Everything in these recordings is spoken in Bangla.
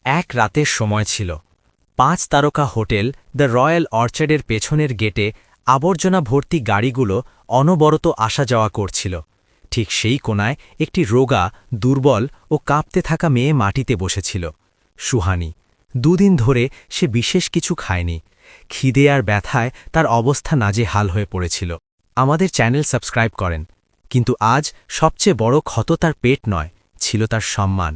এক রাতের সময় ছিল। ৫ তারকা হোটেল দ্য রয়্যাল অর্চার্ডের পেছনের গেটে আবর্জনা ভর্তি গাড়িগুলো অনবরত আসা যাওয়া করছিল। ঠিক সেই কোণায় একটি রোগা, দুর্বল ও কাঁপতে থাকা মেয়ে মাটিতে বসেছিল। সুহানি। দুদিন ধরে সে বিশেষ কিছু খায়নি। খিদে আর ব্যথায় তার অবস্থা নাজেহাল হয়ে পড়েছিল। আমাদের চ্যানেল সাবস্ক্রাইব করেন। কিন্তু আজ সবচেয়ে বড় ক্ষত তার পেট নয়, ছিল তার সম্মান।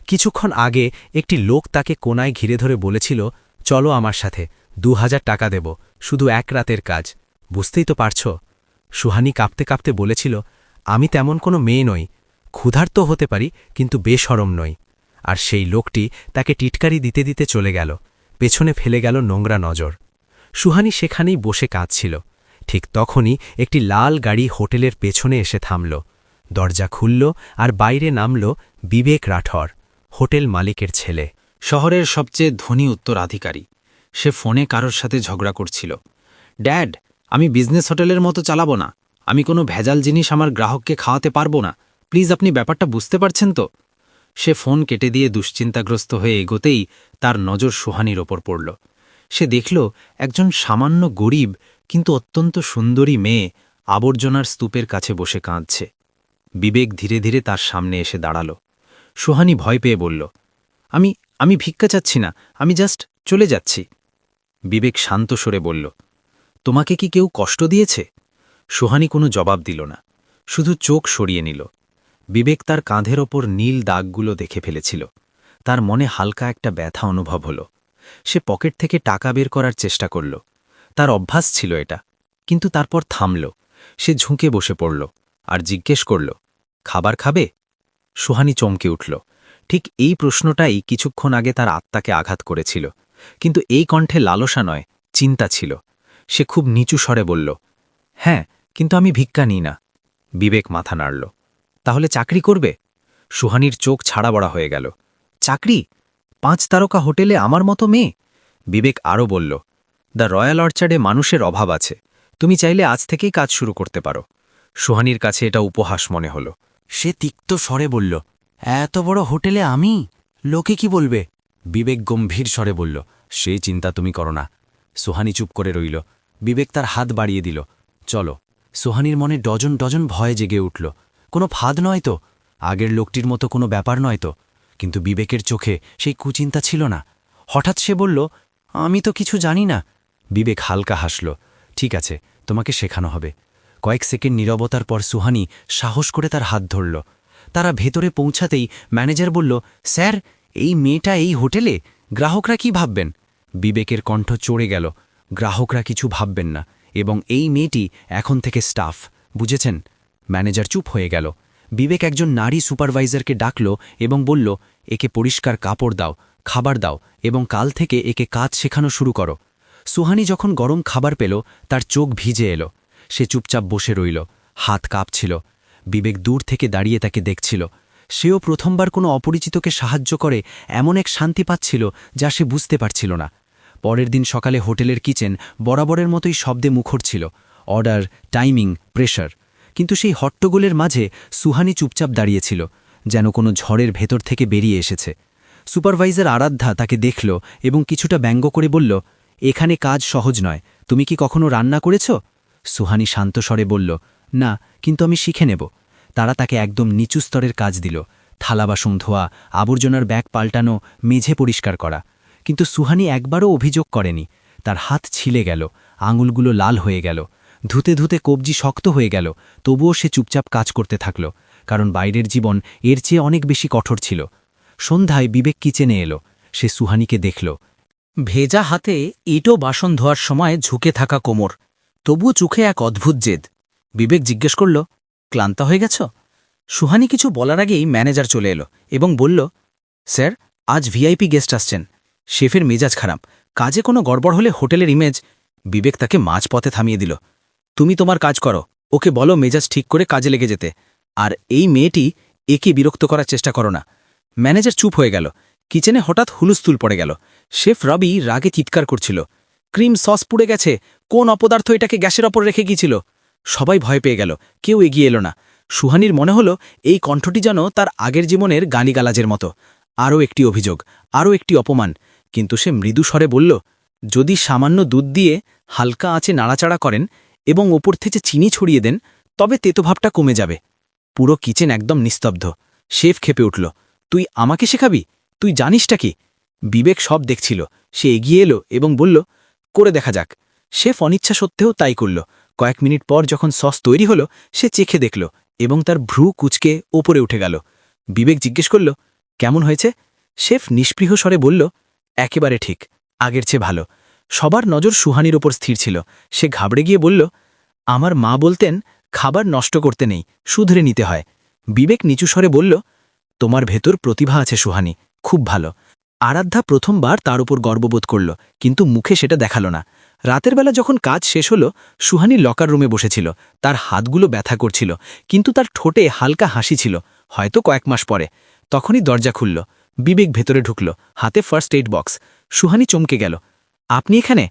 কিছুক্ষণ আগে একটি লোক তাকে কোণায় ঘিরে ধরে বলেছিল, চলো আমার সাথে, ২০০০ টাকা দেব, শুধু এক রাতের কাজ। বুঝতেই তো পারছ। সুহানি কাঁপতে কাঁপতে বলেছিল, আমি তেমন কোনো মেয়ে নই, ক্ষুধার্ত হতে পারি কিন্তু বেশরম নই। আর সেই লোকটি তাকে টিটকারি দিতে দিতে চলে গেল, পেছনে ফেলে গেল নোংরা নজর। সুহানি সেখানেই বসে কাঁদছিল। ঠিক তখনই একটি লাল গাড়ি হোটেলের পেছনে এসে থামল। দরজা খুলল আর বাইরে নামল বিবেক রাঠর, হোটেল মালিকের ছেলে। শহরের সবচেয়ে ধনী উত্তরাধিকারী। সে ফোনে কারোর সাথে ঝগড়া করছিল। ড্যাড, আমি বিজনেস হোটেলের মতো চালাবো না। আমি কোনো ভেজাল জিনিস আমার গ্রাহককে খাওয়াতে পারবো না। প্লিজ, আপনি ব্যাপারটা বুঝতে পারছেন তো? সে ফোন কেটে দিয়ে দুশ্চিন্তাগ্রস্ত হয়ে এগোতেই তার নজর সুহানির ওপর পড়ল। সে দেখল একজন সামান্য গরিব কিন্তু অত্যন্ত সুন্দরী মেয়ে আবর্জনার স্তূপের কাছে বসে কাঁদছে। বিবেক ধীরে ধীরে তার সামনে এসে দাঁড়াল। সুহানি ভয় পেয়ে বলল, আমি ভিক্ষা চাচ্ছি না, আমি জাস্ট চলে যাচ্ছি। বিবেক শান্ত স্বরে বলল, তোমাকে কি কেউ কষ্ট দিয়েছে? সুহানি কোনো জবাব দিল না, শুধু চোখ সরিয়ে নিল। বিবেক তার কাঁধের ওপর নীল দাগগুলো দেখে ফেলেছিল। তার মনে হালকা একটা ব্যথা অনুভব হল। সে পকেট থেকে টাকা বের করার চেষ্টা করল। তার অভ্যাস ছিল এটা। কিন্তু তারপর থামল। সে ঝুঁকে বসে পড়ল আর জিজ্ঞেস করল, খাবার খাবে? সুহানি চমকে উঠল। ঠিক এই প্রশ্নটাই কিছুক্ষণ আগে তার আত্মাকে আঘাত করেছিল। কিন্তু এই কণ্ঠে লালসা নয়, চিন্তা ছিল। সে খুব নিচু স্বরে বলল, হ্যাঁ, কিন্তু আমি ভিক্ষা নিই না। বিবেক মাথা নাড়ল। তাহলে চাকরি করবে? সুহানির চোখ ছাড়াবড়া হয়ে গেল। চাকরি? ৫ তারকা হোটেলে আমার মতো মেয়ে? বিবেক আরও বলল, দ্য রয়্যাল অর্চার্ডে মানুষের অভাব আছে। তুমি চাইলে আজ থেকেই কাজ শুরু করতে পারো। সুহানির কাছে এটা উপহাস মনে হল। সে তিক্ত স্বরে বলল, এত বড় হোটেলে আমি? লোকে কি বলবে? বিবেক গম্ভীর স্বরে বলল, সেই চিন্তা তুমি করো না। সুহানি চুপ করে রইল। বিবেক তার হাত বাড়িয়ে দিল, চলো। সুহানির মনে ডজন ডজন ভয় জেগে উঠল। কোনো ফাঁদ নয় তো? আগের লোকটির মতো কোনো ব্যাপার নয় তো? কিন্তু বিবেকের চোখে সেই কুচিন্তা ছিল না। হঠাৎ সে বলল, আমি তো কিছু জানি না। বিবেক হালকা হাসল, ঠিক আছে, তোমাকে শেখানো হবে। কয়েক সেকেন্ড নীরবতার পর সুহানি সাহস করে তার হাত ধরল। তারা ভেতরে পৌঁছাতেই ম্যানেজার বলল, স্যার, এই মেয়েটা এই হোটেলে, গ্রাহকরা কি ভাববেন? বিবেকের কণ্ঠ চড়ে গেল, গ্রাহকরা কিছু ভাববেন না, এবং এই মেয়েটি এখন থেকে স্টাফ, বুঝেছেন? ম্যানেজার চুপ হয়ে গেল। বিবেক একজন নারী সুপারভাইজারকে ডাকল এবং বলল, একে পরিষ্কার কাপড় দাও, খাবার দাও এবং কাল থেকে একে কাজ শেখানো শুরু করো। সুহানি যখন গরম খাবার পেল, তার চোখ ভিজে এলো। সে চুপচাপ বসে রইল, হাত কাঁপছিল। বিবেক দূর থেকে দাঁড়িয়ে তাকে দেখছিল। সেও প্রথমবার কোনো অপরিচিতকে সাহায্য করে এমন এক শান্তি পাচ্ছিল যা সে বুঝতে পারছিল না। পরের দিন সকালে হোটেলের কিচেন বরাবরের মতোই শব্দে মুখর ছিল, অর্ডার, টাইমিং, প্রেশার। কিন্তু সেই হট্টগোলের মাঝে সুহানি চুপচাপ দাঁড়িয়েছিল, যেন কোনো ঝড়ের ভেতর থেকে বেরিয়ে এসেছে। সুপারভাইজার আরাধ্যা তাকে দেখল এবং কিছুটা ব্যঙ্গ করে বলল, এখানে কাজ সহজ নয়, তুমি কি কখনো রান্না করেছ? সুহানি শান্ত স্বরে বলল, না, কিন্তু আমি শিখে নেব। তারা তাকে একদম নিচু স্তরের কাজ দিল, থালা বাসন ধোয়া, আবর্জনার ব্যাগ পাল্টানো, মেঝে পরিষ্কার করা। কিন্তু সুহানি একবারও অভিযোগ করেনি। তার হাত ছিলে গেল, আঙুলগুলো লাল হয়ে গেল, ধুতে ধুতে কবজি শক্ত হয়ে গেল। তবুও সে চুপচাপ কাজ করতে থাকল, কারণ বাইরের জীবন এর চেয়ে অনেক বেশি কঠোর ছিল। সন্ধ্যায় বিবেক কিচেনে এলো। সে সুহানিকে দেখল, ভেজা হাতে ইটো বাসন ধোয়ার সময় ঝুঁকে থাকা কোমর, তবুও চোখে এক অদ্ভুত জেদ। বিবেক জিজ্ঞেস করল, ক্লান্ত হয়ে গেছ? সুহানি কিছু বলার আগেই ম্যানেজার চলে এলো এবং বলল, স্যার, আজ ভিআইপি গেস্ট আসছেন। শেফের মেজাজ খারাপ, কাজে কোনো গড়বড় হলে হোটেলের ইমেজ। বিবেক তাকে মাঝপথে থামিয়ে দিল, তুমি তোমার কাজ করো, ওকে বলো মেজাজ ঠিক করে কাজে লেগে যেতে। আর এই মেয়েটি, একে বিরক্ত করার চেষ্টা করো না। ম্যানেজার চুপ হয়ে গেল। কিচেনে হঠাৎ হুলস্থুল পড়ে গেল। শেফ রবি রাগে চিৎকার করছিল, ক্রিম সস পুড়ে গেছে, কোন অপদার্থ এটাকে গ্যাসের ওপর রেখে গিয়েছিল? সবাই ভয় পেয়ে গেল, কেউ এগিয়ে এলো না। সুহানির মনে হলো এই কণ্ঠটি যেন তার আগের জীবনের গালিগালাজের মতো। আরও একটি অভিযোগ, আরও একটি অপমান, কিন্তু সে মৃদু স্বরে বলল, যদি সামান্য দুধ দিয়ে হালকা আঁচে নাড়াচাড়া করেন এবং ওপর থেকে চিনি ছড়িয়ে দেন, তবে তেতোভাবটা কমে যাবে। পুরো কিচেন একদম নিস্তব্ধ। শেফ ক্ষেপে উঠল, তুই আমাকে শেখাবি? তুই জানিসটা কি? বিবেক সব দেখছিল। সে এগিয়ে এলো এবং বলল, করে দেখা যাক। শেফ অনিচ্ছা সত্ত্বেও তাই করল। কয়েক মিনিট পর যখন সস তৈরি হলো, সে চেখে দেখল এবং তার ভ্রু কুচকে ওপরে উঠে গেল। বিবেক জিজ্ঞেস করল, কেমন হয়েছে? শেফ নিষ্পৃহ স্বরে বলল, একেবারে ঠিক, আগের চেয়ে ভালো। সবার নজর সুহানির ওপর স্থির ছিল। সে ঘাবড়ে গিয়ে বলল, আমার মা বলতেন, খাবার নষ্ট করতে নেই, শুধরে নিতে হয়। বিবেক নিচু স্বরে বলল, তোমার ভেতর প্রতিভা আছে সুহানি, খুব ভালো। আরাধ্যা প্রথমবার তার উপর গর্ববোধ করল, কিন্তু মুখে সেটা দেখালো না। রাতের বেলা যখন কাজ শেষ হল, সুহানি লকার রুমে বসেছিল। তার হাতগুলো ব্যথা করছিল, কিন্তু তার ঠোঁটে হালকা হাসি ছিল, হয়তো কয়েক মাস পরে। তখনই দরজা খুলল। বিবেক ভেতরে ঢুকল, হাতে ফার্স্ট এইড বক্স। সুহানি চমকে গেল, আপনি এখানে?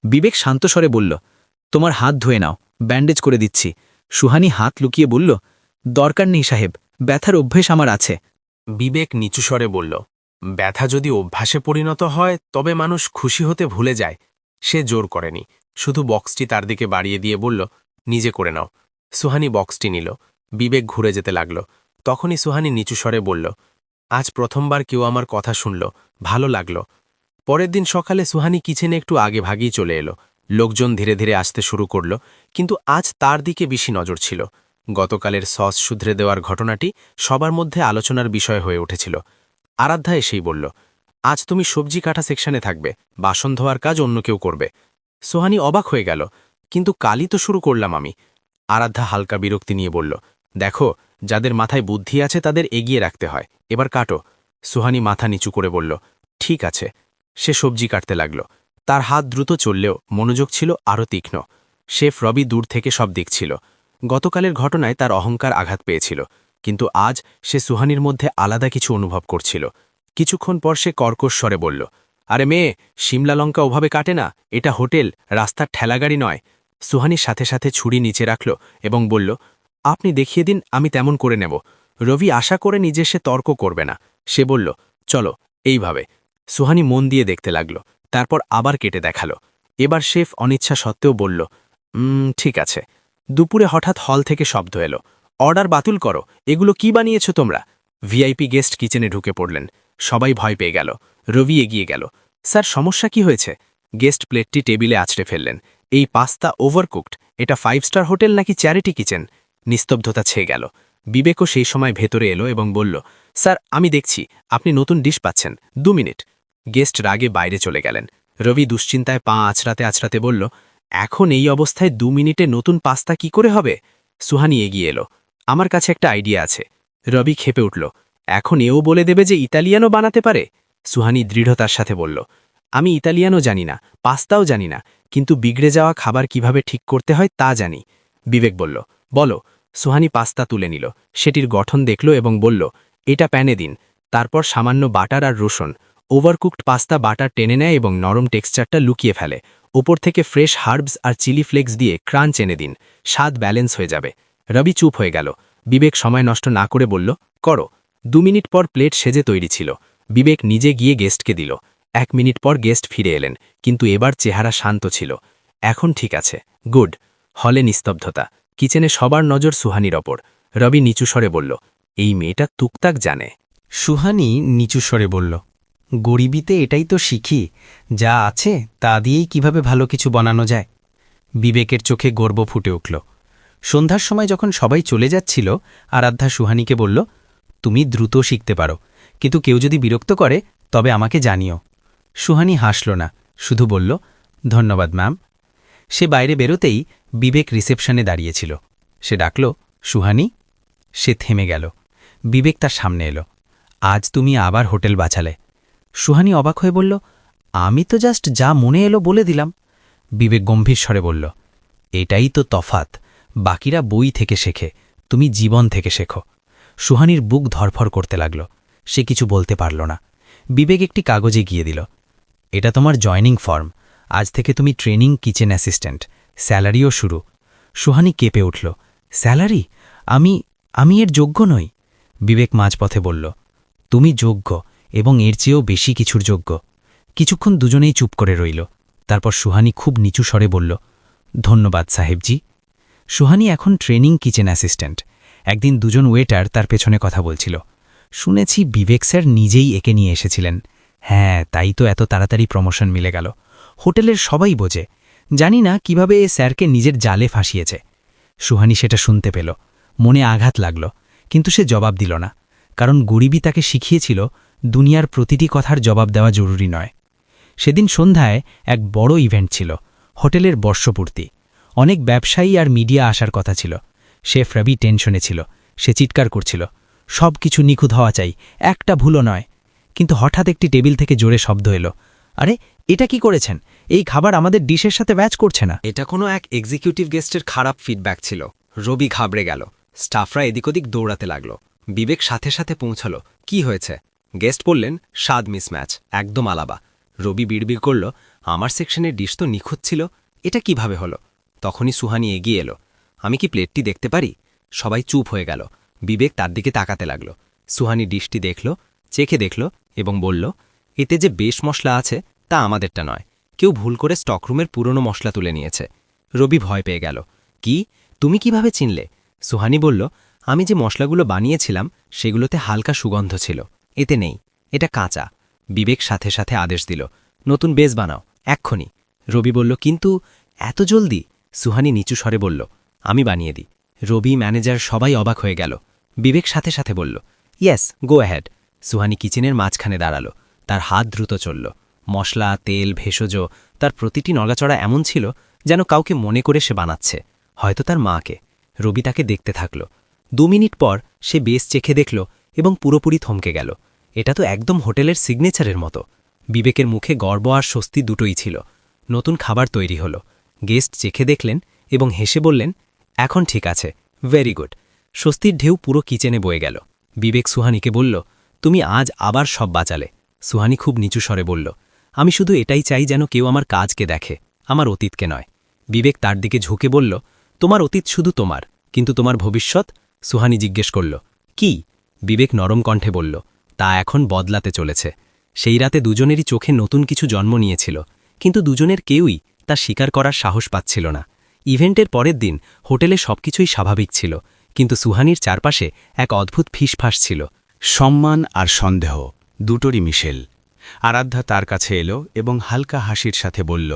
বিবেক শান্ত স্বরে বলল, তোমার হাত ধুয়ে নাও, ব্যান্ডেজ করে দিচ্ছি। সুহানি হাত লুকিয়ে বলল, দরকার নেই সাহেব, ব্যথার অভ্যেস আমার আছে। বিবেক নিচু স্বরে বলল, ব্যথা যদি অভ্যাসে পরিণত হয় তবে মানুষ খুশি হতে ভুলে যায়। সে জোর করেনি, শুধু বক্সটি তার দিকে বাড়িয়ে দিয়ে বলল, নিজে করে নাও। সুহানি বক্সটি নিল। বিবেক ঘুরে যেতে লাগল। তখনই সুহানি নিচু স্বরে বলল, আজ প্রথমবার কেউ আমার কথা শুনল, ভালো লাগল। পরের দিন সকালে সুহানি কিচেনে একটু আগে ভাগেই চলে এলো। লোকজন ধীরে ধীরে আসতে শুরু করল, কিন্তু আজ তার দিকে বেশি নজর ছিল। গতকালের সস শুধরে দেওয়ার ঘটনাটি সবার মধ্যে আলোচনার বিষয় হয়ে উঠেছিল। আরাধ্যা এসেই বলল, আজ তুমি সবজি কাটা সেকশনে থাকবে, বাসন ধোয়ার কাজ অন্য কেউ করবে। সোহানি অবাক হয়ে গেল, কিন্তু কালই তো শুরু করলাম আমি। আরাধ্যা হালকা বিরক্তি নিয়ে বলল, দেখো, যাদের মাথায় বুদ্ধি আছে তাদের এগিয়ে রাখতে হয়, এবার কাটো। সোহানি মাথা নিচু করে বলল, ঠিক আছে। সে সবজি কাটতে লাগল। তার হাত দ্রুত চললেও মনোযোগ ছিল আরও তীক্ষ্ণ। শেফ রবি দূর থেকে সব দেখছিল। গতকালের ঘটনায় তার অহংকার আঘাত পেয়েছিল, কিন্তু আজ সে সুহানির মধ্যে আলাদা কিছু অনুভব করছিল। কিছুক্ষণ পর সে কর্কশ স্বরে বলল, আরে মেয়ে, শিমলা লঙ্কা ওভাবে কাটে না, এটা হোটেল, রাস্তার ঠেলাগাড়ি নয়। সুহানির সাথে সাথে ছুরি নিচে রাখল এবং বলল, আপনি দেখিয়ে দিন, আমি তেমন করে নেব। রবি আশা করে নিজে সে তর্ক করবে না। সে বলল, চলো, এইভাবে। সুহানি মন দিয়ে দেখতে লাগল, তারপর আবার কেটে দেখালো। এবার শেফ অনিচ্ছা সত্ত্বেও বলল, ঠিক আছে। দুপুরে হঠাৎ হল থেকে শব্দ এলো, অর্ডার বাতিল করো, এগুলো কি বানিয়েছ তোমরা? ভিআইপি গেস্ট কিচেনে ঢুকে পড়লেন। সবাই ভয় পেয়ে গেল। রবি এগিয়ে গেল, স্যার সমস্যা কি হয়েছে? গেস্ট প্লেটটি টেবিলে আছড়ে ফেললেন। এই পাস্তা ওভারকুকড, এটা 5 স্টার হোটেল নাকি চ্যারিটি কিচেন? নিস্তব্ধতা ছেয়ে গেল। বিবেকও সেই সময় ভেতরে এলো এবং বলল, স্যার আমি দেখছি, আপনি নতুন ডিশ পাচ্ছেন, 2 মিনিট। গেস্ট রাগে বাইরে চলে গেলেন। রবি দুশ্চিন্তায় পা আছড়াতে আছড়াতে বলল, এখন এই অবস্থায় 2 মিনিটে নতুন পাস্তা কি করে হবে? সুহানি এগিয়ে এলো, আমার কাছে একটা আইডিয়া আছে। রবি ক্ষেপে উঠল, এখন এও বলে দেবে যে ইতালিয়ানও বানাতে পারে? সুহানি দৃঢ়তার সাথে বলল, আমি ইতালিয়ানও জানি না, পাস্তাও জানি না, কিন্তু বিগড়ে যাওয়া খাবার কিভাবে ঠিক করতে হয় তা জানি। বিবেক বলল, বলো। সুহানি পাস্তা তুলে নিল, সেটির গঠন দেখল এবং বলল, এটা প্যানে দিন। তারপর সামান্য বাটার আর রসুন। ওভারকুকড পাস্তা বাটার টেনে নেয় এবং নরম টেক্সচারটা লুকিয়ে ফেলে। ওপর থেকে ফ্রেশ হার্বস আর চিলি ফ্লেক্স দিয়ে ক্রাঞ্চ এনে দিন, স্বাদ ব্যালেন্স হয়ে যাবে। রবি চুপ হয়ে গেল। বিবেক সময় নষ্ট না করে বলল, করো। 2 মিনিট পর প্লেট সেজে তৈরি ছিল। বিবেক নিজে গিয়ে গেস্টকে দিল। 1 মিনিট পর গেস্ট ফিরে এলেন, কিন্তু এবার চেহারা শান্ত ছিল। এখন ঠিক আছে, গুড। হলে নিস্তব্ধতা। কিচেনে সবার নজর সুহানির ওপর। রবি নিচু স্বরে বলল, এই মেয়েটা তুকতাক জানে। সুহানি নিচু স্বরে বলল, গরিবিতে এটাই তো শিখি, যা আছে তা দিয়েই কিভাবে ভালো কিছু বানানো যায়। বিবেকের চোখে গর্ব ফুটে উঠল। সন্ধ্যার সময় যখন সবাই চলে যাচ্ছিল, আরাধ্যা সুহানিকে বলল, তুমি দ্রুত শিখতে পারো, কিন্তু কেউ যদি বিরক্ত করে তবে আমাকে জানিও। সুহানি হাসল না, শুধু বলল, ধন্যবাদ ম্যাম। সে বাইরে বেরোতেই বিবেক রিসেপশনে দাঁড়িয়েছিল। সে ডাকল, সুহানি। সে থেমে গেল। বিবেক তার সামনে এলো, আজ তুমি আবার হোটেল বাঁচালে। সুহানি অবাক হয়ে বলল, আমি তো জাস্ট যা মনে এলো বলে দিলাম। বিবেক গম্ভীর স্বরে বলল, এটাই তো তফাত, বাকিরা বই থেকে শেখে, তুমি জীবন থেকে শেখো। সুহানির বুক ধরফর করতে লাগল। সে কিছু বলতে পারল না। বিবেক একটি কাগজে গিয়ে দিল, এটা তোমার জয়নিং ফর্ম, আজ থেকে তুমি ট্রেনিং কিচেন অ্যাসিস্ট্যান্ট, স্যালারিও শুরু। সুহানি কেঁপে উঠল, স্যালারি? আমি এর যোগ্য নই। বিবেক মাঝপথে বলল, তুমি যোগ্য, এবং এর চেয়েও বেশি কিছুর যোগ্য। কিছুক্ষণ দুজনেই চুপ করে রইল। তারপর সুহানি খুব নিচু স্বরে বলল, ধন্যবাদ সাহেবজি। সুহানি এখন ট্রেনিং কিচেন অ্যাসিস্ট্যান্ট। একদিন দুজন ওয়েটার তার পেছনে কথা বলছিল। শুনেছি বিবেক স্যার নিজেই একে নিয়ে এসেছিলেন। হ্যাঁ, তাই তো এত তাড়াতাড়ি প্রমোশন মিলে গেল। হোটেলের সবাই বোঝে। জানি না কিভাবে এ স্যারকে নিজের জালে ফাঁসিয়েছে। সুহানি সেটা শুনতে পেল। মনে আঘাত লাগল, কিন্তু সে জবাব দিল না, কারণ গরিবী তাকে শিখিয়েছিল দুনিয়ার প্রতিটি কথার জবাব দেওয়া জরুরি নয়। সেদিন সন্ধ্যায় এক বড় ইভেন্ট ছিল, হোটেলের বর্ষপূর্তি। অনেক ব্যবসায়ী আর মিডিয়া আসার কথা ছিল। শেফ রবি টেনশনে ছিল। সে চিৎকার করছিল, সব কিছু নিখুঁত হওয়া চাই, একটা ভুলও নয়। কিন্তু হঠাৎ একটি টেবিল থেকে জোরে শব্দ এলো, আরে এটা কি করেছেন? এই খাবার আমাদের ডিশের সাথে ম্যাচ করছে না। এটা কোনো এক এক্সিকিউটিভ গেস্টের খারাপ ফিডব্যাক ছিল। রবি ঘাবড়ে গেল। স্টাফরা এদিক ওদিক দৌড়াতে লাগল। বিবেক সাথে সাথে পৌঁছল। কি হয়েছে? গেস্ট বললেন, স্বাদ মিসম্যাচ, একদম আলাবা। রবি বিড়বিড় করল, আমার সেকশনের ডিশ তো নিখুঁত ছিল, এটা কিভাবে হলো? তখনই সুহানি এগিয়ে এলো। আমি কি প্লেটটি দেখতে পারি? সবাই চুপ হয়ে গেল। বিবেক তার দিকে তাকাতে লাগল। সুহানি ডিশটি দেখল, চেখে দেখল এবং বলল, এতে যে বেশ মশলা আছে তা আমাদেরটা নয়, কেউ ভুল করে স্টকরুমের পুরনো মশলা তুলে নিয়েছে। রবি ভয় পেয়ে গেল। কি? তুমি কিভাবে চিনলে? সুহানি বলল, আমি যে মশলাগুলো বানিয়েছিলাম সেগুলোতে হালকা সুগন্ধ ছিল, এতে নেই, এটা কাঁচা। বিবেক সাথে সাথে আদেশ দিল, নতুন বেস বানাও, এক্ষুনি। রবি বলল, কিন্তু এত জলদি? সুহানি নিচু স্বরে বলল, আমি বানিয়ে দিই। রবি, ম্যানেজার সবাই অবাক হয়ে গেল। বিবেক সাথে সাথে বলল, ইয়েস, গো অ্যাহেড। সুহানি কিচেনের মাঝখানে দাঁড়ালো। তার হাত দ্রুত চলল। মশলা, তেল, ভেষজ, তার প্রতিটি নড়াচড়া এমন ছিল যেন কাউকে মনে করে সে বানাচ্ছে, হয়তো তার মাকে। রবি তাকে দেখতে থাকল। 2 মিনিট পর সে বেশ চেখে দেখল এবং পুরোপুরি থমকে গেল। এটা তো একদম হোটেলের সিগনেচারের মতো। বিবেকের মুখে গর্ব আর স্বস্তি দুটোই ছিল। নতুন খাবার তৈরি হল। গেস্ট চেখে দেখলেন এবং হেসে বললেন, এখন ঠিক আছে, ভেরি গুড। স্বস্তির ঢেউ পুরো কিচেনে বয়ে গেল। বিবেক সুহানিকে বলল, তুমি আজ আবার সব বাঁচালে। সুহানি খুব নিচু স্বরে বলল, আমি শুধু এটাই চাই যেন কেউ আমার কাজকে দেখে, আমার অতীতকে নয়। বিবেক তার দিকে ঝুঁকে বলল, তোমার অতীত শুধু তোমার, কিন্তু তোমার ভবিষ্যৎ? সুহানি জিজ্ঞেস করল, কি? বিবেক নরম কণ্ঠে বলল, তা এখন বদলাতে চলেছে। সেই রাতে দুজনেরই চোখে নতুন কিছু জন্ম নিয়েছিল, কিন্তু দুজনের কেউই তা স্বীকার করার সাহস পাচ্ছিল না। ইভেন্টের পরের দিন হোটেলে সবকিছুই স্বাভাবিক ছিল, কিন্তু সুহানির চারপাশে এক অদ্ভুত ফিসফাস ছিল। সম্মান আর সন্দেহ দুটোরই মিশেল। আরাধ্যা তার কাছে এলো এবং হালকা হাসির সাথে বলল,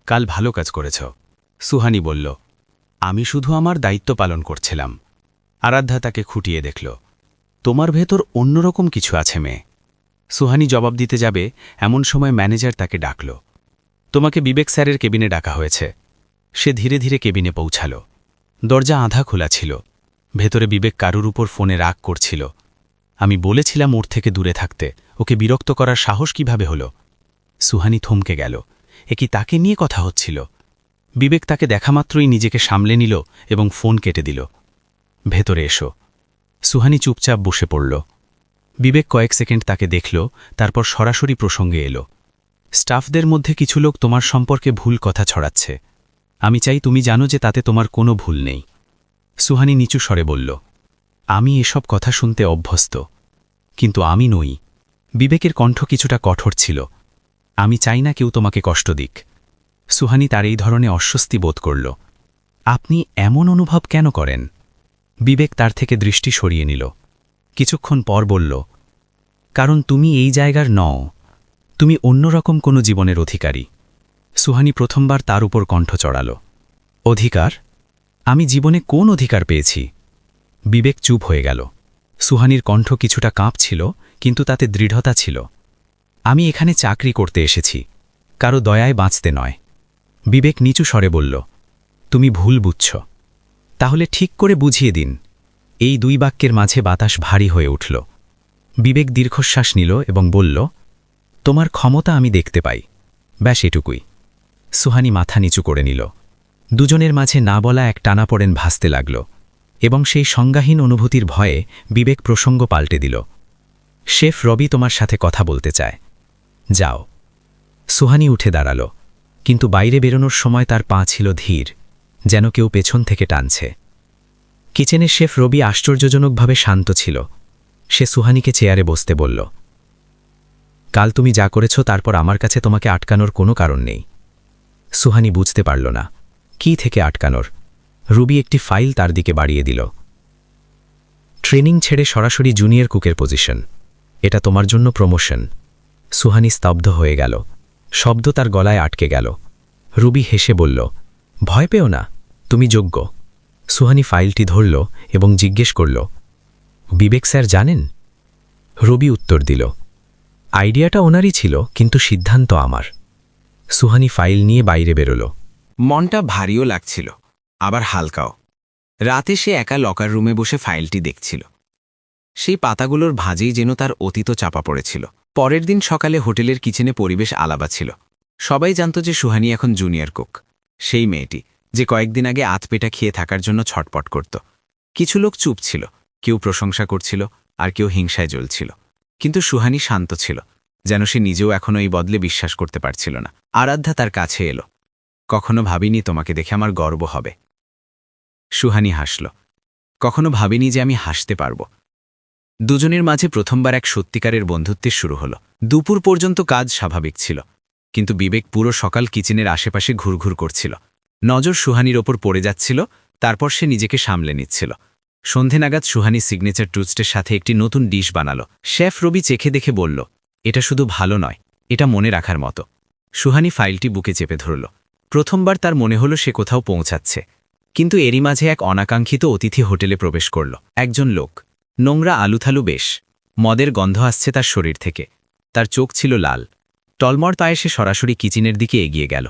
কাল ভালো কাজ করেছ। সুহানি বলল, আমি শুধু আমার দায়িত্ব পালন করছিলাম। আরাধ্যা তাকে খুঁটিয়ে দেখল, তোমার ভেতর অন্যরকম কিছু আছে মেয়ে। সুহানি জবাব দিতে যাবে এমন সময় ম্যানেজার তাকে ডাকল, তোমাকে বিবেক স্যারের কেবিনে ডাকা হয়েছে। সে ধীরে ধীরে কেবিনে পৌঁছাল। দরজা আধা খোলা ছিল। ভেতরে বিবেক কারুর উপর ফোনে রাগ করছিল। আমি বলেছিলাম ওর থেকে দূরে থাকতে, ওকে বিরক্ত করার সাহস কিভাবে হলো? সুহানি থমকে গেল। এ কি তাকে নিয়ে কথা হচ্ছিল? বিবেক তাকে দেখামাত্রই নিজেকে সামলে নিল এবং ফোন কেটে দিল। ভেতরে এসো। সুহানি চুপচাপ বসে পড়ল। বিবেক কয়েক সেকেন্ড তাকে দেখল, তারপর সরাসরি প্রসঙ্গে এলো, স্টাফদের মধ্যে কিছু লোক তোমার সম্পর্কে ভুল কথা ছড়াচ্ছে। আমি চাই তুমি জানো যে তাতে তোমার কোনো ভুল নেই। সুহানি নিচু স্বরে বলল, আমি এসব কথা শুনতে অভ্যস্ত, কিন্তু আমি নই। বিবেকের কণ্ঠ কিছুটা কঠোর ছিল। আমি চাই না কেউ তোমাকে কষ্ট দিক। সুহানি তার এই ধরনের অস্বস্তি বোধ করল। আপনি এমন অনুভব কেন করেন? বিবেক তার থেকে দৃষ্টি সরিয়ে নিল। কিছুক্ষণ পর বলল, কারণ তুমি এই জায়গার নও, তুমি অন্যরকম কোনো জীবনের অধিকারী। সুহানি প্রথমবার তার উপর কণ্ঠ চড়াল। অধিকার? আমি জীবনে কোন অধিকার পেয়েছি? বিবেক চুপ হয়ে গেল। সুহানির কণ্ঠ কিছুটা কাঁপছিল, কিন্তু তাতে দৃঢ়তা ছিল। আমি এখানে চাকরি করতে এসেছি, কারো দয়ায় বাঁচতে নয়। বিবেক নিচু স্বরে বলল, তুমি ভুল বুঝছ। তাহলে ঠিক করে বুঝিয়ে দিন। এই 2 বাক্যের মাঝে বাতাস ভারী হয়ে উঠল। বিবেক দীর্ঘশ্বাস নিল এবং বলল, তোমার ক্ষমতা আমি দেখতে পাই, ব্যাস এটুকুই। সুহানি মাথা নিচু করে নিল। দুজনের মাঝে না বলা এক টানাপোড়েন ভাসতে লাগল, এবং সেই সংজ্ঞাহীন অনুভূতির ভয়ে বিবেক প্রসঙ্গ পাল্টে দিল, শেফ রবি তোমার সাথে কথা বলতে চায়, যাও। সুহানি উঠে দাঁড়াল, কিন্তু বাইরে বেরোনোর সময় তার পা ছিল ধীর, যেন কেউ পেছন থেকে টানছে। কিচেনের শেফ রবি আশ্চর্যজনকভাবে শান্ত ছিল। সে সুহানিকে চেয়ারে বসতে বলল, কাল তুমি যা করেছ তারপর আমার কাছে তোমাকে আটকানোর কোনো কারণ নেই। সুহানি বুঝতে পারল না কি থেকে আটকানোর। রুবি একটি ফাইল তার দিকে বাড়িয়ে দিল। ট্রেনিং ছেড়ে সরাসরি জুনিয়র কুকের পজিশন, এটা তোমার জন্য প্রমোশন। সুহানি স্তব্ধ হয়ে গেল, শব্দ তার গলায় আটকে গেল। রুবি হেসে বলল, ভয় পেও না, তুমি যোগ্য। সুহানি ফাইলটি ধরল এবং জিজ্ঞেস করল, বিবেক স্যার জানেন? রবি উত্তর দিল, আইডিয়াটা ওনারই ছিল, কিন্তু সিদ্ধান্ত আমার। সুহানি ফাইল নিয়ে বাইরে বেরোল। মনটা ভারীও লাগছিল, আবার হালকাও। রাতে সে একা লকার রুমে বসে ফাইলটি দেখছিল। সেই পাতাগুলোর ভাঁজেই যেন তার অতীত চাপা পড়েছিল। পরের দিন সকালে হোটেলের কিচেনে পরিবেশ আলাদা ছিল। সবাই জানত যে সুহানি এখন জুনিয়র কুক, সেই মেয়েটি যে কয়েকদিন আগে আতপেটা খেয়ে থাকার জন্য ছটপট করত। কিছু লোক চুপ ছিল, কেউ প্রশংসা করছিল আর কেউ হিংসায় জ্বলছিল। কিন্তু সুহানি শান্ত ছিল, যেন সে নিজেও এখনও এই বদলে বিশ্বাস করতে পারছিল না। আরাধ্যা তার কাছে এলো। কখনো ভাবিনি তোমাকে দেখে আমার গর্ব হবে। সুহানি হাসল। কখনো ভাবিনি যে আমি হাসতে পারব। দুজনের মাঝে প্রথমবার এক সত্যিকারের বন্ধুত্বের শুরু হলো। দুপুর পর্যন্ত কাজ স্বাভাবিক ছিল, কিন্তু বিবেক পুরো সকাল কিচেনের আশেপাশে ঘুরঘুর করছিল। নজর সুহানির ওপর পড়ে যাচ্ছিল, তারপর সে নিজেকে সামলে নিচ্ছিল। সন্ধে নাগাদ সুহানি সিগনেচার টুস্টের সাথে একটি নতুন ডিশ বানালো। শেফ রবি চেখে দেখে বলল, এটা শুধু ভালো নয়, এটা মনে রাখার মতো। সুহানি ফাইলটি বুকে চেপে ধরল। প্রথমবার তার মনে হলো সে কোথাও পৌঁছাচ্ছে। কিন্তু এরই মাঝে এক অনাকাঙ্ক্ষিত অতিথি হোটেলে প্রবেশ করল। একজন লোক, নোংরা আলুথালু বেশ, মদের গন্ধ আসছে তার শরীর থেকে। তার চোখ ছিল লাল। টলমর পায়ে সে সরাসরি কিচেনের দিকে এগিয়ে গেল।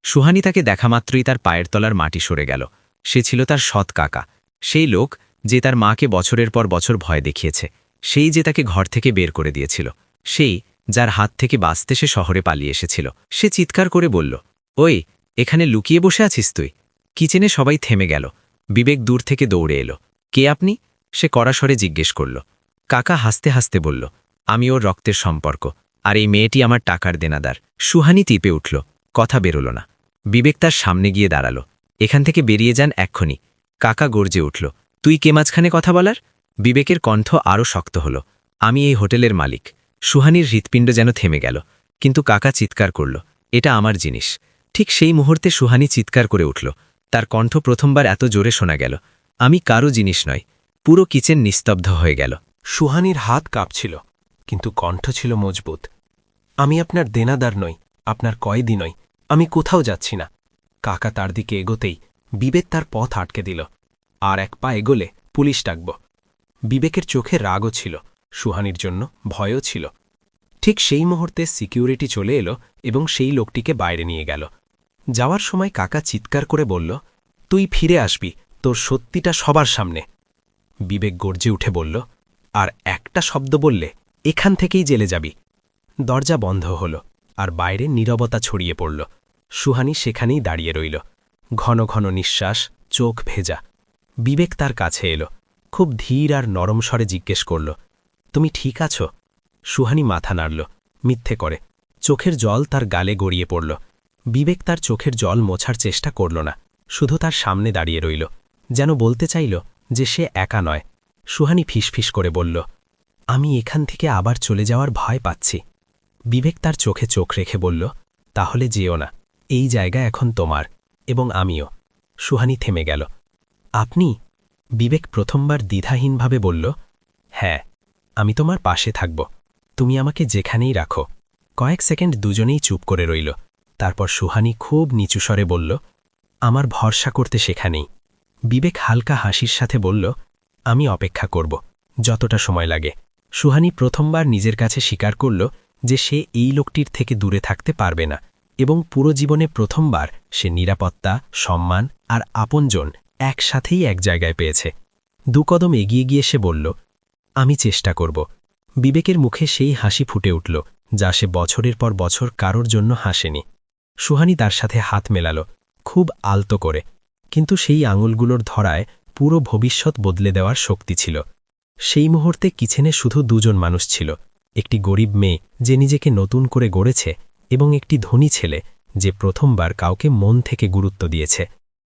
সুহানি তাকে দেখামাত্রই তার পায়ের তলার মাটি সরে গেল। সে ছিল তার সৎ কাকা, সেই লোক যে তার মাকে বছরের পর বছর ভয় দেখিয়েছে, সেই যে তাকে ঘর থেকে বের করে দিয়েছিল, সেই যার হাত থেকে বাঁচতে সে শহরে পালিয়ে এসেছিল। সে চিৎকার করে বলল, ওই, এখানে লুকিয়ে বসে আছিস তুই? কিচেনে সবাই থেমে গেল। বিবেক দূর থেকে দৌড়ে এলো। কে আপনি? সে কড়া স্বরে জিজ্ঞেস করল। কাকা হাসতে হাসতে বলল, আমি ওর রক্তের সম্পর্ক, আর এই মেয়েটি আমার টাকার দেনাদার। সুহানি টিপে উঠল, কথা বেরোল না। বিবেক তার সামনে গিয়ে দাঁড়াল। এখান থেকে বেরিয়ে যান এক্ষুনি। কাকা গর্জে উঠল, তুই কে মাঝখানে কথা বলার? বিবেকের কণ্ঠ আরও শক্ত হল, আমি এই হোটেলের মালিক। সুহানির হৃৎপিণ্ড যেন থেমে গেল, কিন্তু কাকা চিৎকার করল, এটা আমার জিনিস। ঠিক সেই মুহূর্তে সুহানি চিৎকার করে উঠল। তার কণ্ঠ প্রথমবার এত জোরে শোনা গেল, আমি কারো জিনিস নয়। পুরো কিচেন নিস্তব্ধ হয়ে গেল। সুহানির হাত কাঁপছিল, কিন্তু কণ্ঠ ছিল মজবুত। আমি আপনার দেনাদার নই, আপনার কয়েদি নই, আমি কোথাও যাচ্ছি না। কাকা তার দিকে এগোতেই বিবেক তার পথ আটকে দিল। আর এক পা এগোলে পুলিশ ডাকব। বিবেকের চোখে রাগও ছিল, সুহানির জন্য ভয়ও ছিল। ঠিক সেই মুহূর্তে সিকিউরিটি চলে এলো এবং সেই লোকটিকে বাইরে নিয়ে গেল। যাওয়ার সময় কাকা চিৎকার করে বলল, তুই ফিরে আসবি, তোর সত্যিটা সবার সামনে। বিবেক গর্জে উঠে বলল, আর একটা শব্দ বললে এখান থেকেই জেলে যাবি। দরজা বন্ধ হল, আর বাইরে নীরবতা ছড়িয়ে পড়ল। সুহানি সেখানেই দাঁড়িয়ে রইল, ঘন ঘন নিঃশ্বাস, চোখ ভেজা। বিবেক তার কাছে এলো, খুব ধীর আর নরম স্বরে জিজ্ঞেস করল, তুমি ঠিক আছো? সুহানি মাথা নাড়ল, মিথ্যে করে। চোখের জল তার গালে গড়িয়ে পড়ল। বিবেক তার চোখের জল মোছার চেষ্টা করল না, শুধু তার সামনে দাঁড়িয়ে রইল, যেন বলতে চাইল যে সে একা নয়। সুহানি ফিসফিস করে বলল, আমি এখান থেকে আবার চলে যাওয়ার ভয় পাচ্ছি। বিবেক তার চোখে চোখ রেখে বলল, তাহলে যেও না, এই জায়গা এখন তোমার, এবং আমিও। সুহানি থেমে গেল। আপনি? বিবেক প্রথমবার দ্বিধাহীনভাবে বলল, হ্যাঁ, আমি তোমার পাশে থাকব, তুমি আমাকে যেখানেই রাখো। কয়েক সেকেন্ড দুজনেই চুপ করে রইল। তারপর সুহানি খুব নিচু স্বরে বলল, আমার ভরসা করতে সেখানেই। বিবেক হালকা হাসির সাথে বলল, আমি অপেক্ষা করব, যতটা সময় লাগে। সুহানি প্রথমবার নিজের কাছে স্বীকার করল যে সে এই লোকটির থেকে দূরে থাকতে পারবে না, এবং পুরো জীবনে প্রথমবার সে নিরাপত্তা, সম্মান আর আপনজন একসাথেই এক জায়গায় পেয়েছে। দুকদম এগিয়ে গিয়ে সে বলল, আমি চেষ্টা করব। বিবেকের মুখে সেই হাসি ফুটে উঠল যা সে বছরের পর বছর কারোর জন্য হাসেনি। সুহানি তার সাথে হাত মেলাল, খুব আলতো করে, কিন্তু সেই আঙুলগুলোর ধরায় পুরো ভবিষ্যৎ বদলে দেওয়ার শক্তি ছিল। সেই মুহূর্তে কিচেনে শুধু দুজন মানুষ ছিল, একটি গরিব মেয়ে যে নিজেকে নতুন করে গড়েছে, এবং একটি ধনী ছেলে যে প্রথমবার কাউকে মন থেকে গুরুত্ব দিয়েছে।